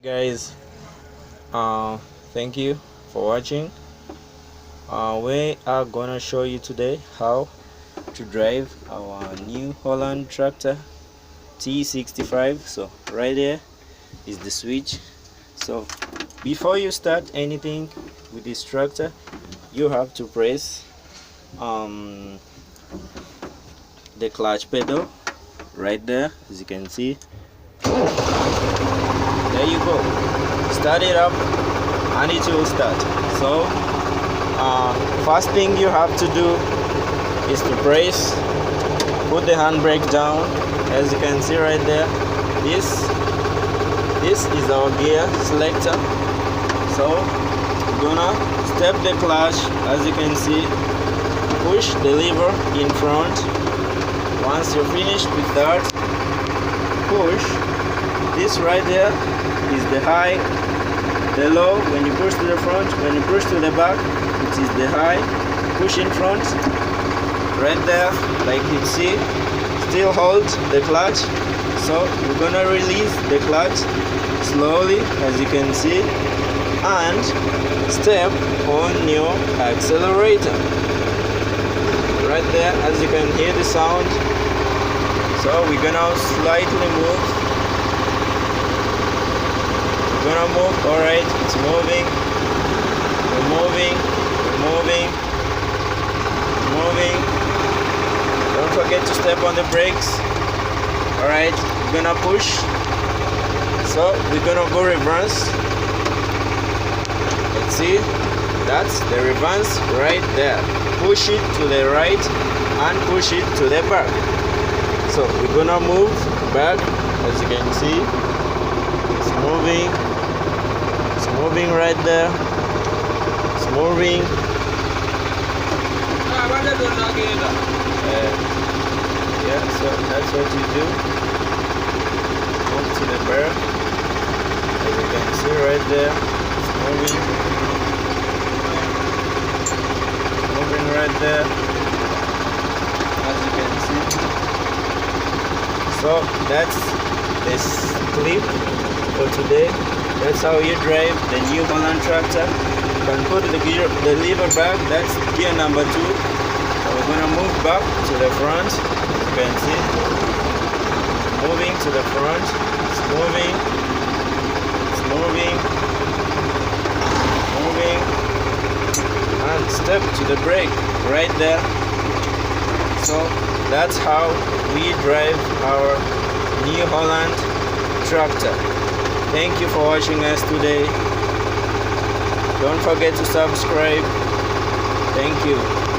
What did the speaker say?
Guys, thank you for watching. We are gonna show you today how to drive our new Holland tractor T65. So right here is the switch. So before you start anything with this tractor, you have to press the clutch pedal right there, as you can see. There you go, start it up and it will start. So first thing you have to do is to put the handbrake down, as you can see right there. This is our gear selector. So we're gonna step the clutch, as you can see, push the lever in front. Once you're finished with that, push this right there is the high, the low. When you push to the front, when you push to the back, it is the high. Push in front right there, like you see. Still hold the clutch. So we're gonna release the clutch slowly, as you can see, and step on your accelerator right there, as you can hear the sound. So we're gonna slightly move. We're gonna move. All right, it's moving. We're moving. We're moving. Moving. Don't forget to step on the brakes. All right, we're gonna push. So we're gonna go reverse. Let's see. That's the reverse right there. Push it to the right and push it to the back. So we're gonna move back, as you can see. It's moving. It's moving right there. It's moving. Yeah, so that's what you do. Move to the back, as you can see right there. It's moving. Moving right there, as you can see. So that's this clip for today. That's how you drive the new Holland tractor. You can put the lever back. That's gear number 2. So we're gonna move back to the front. As you can see, moving to the front. It's moving. It's moving. Moving. And step to the brake right there. So that's how we drive our New Holland tractor. Thank you for watching us today. Don't forget to subscribe. Thank you.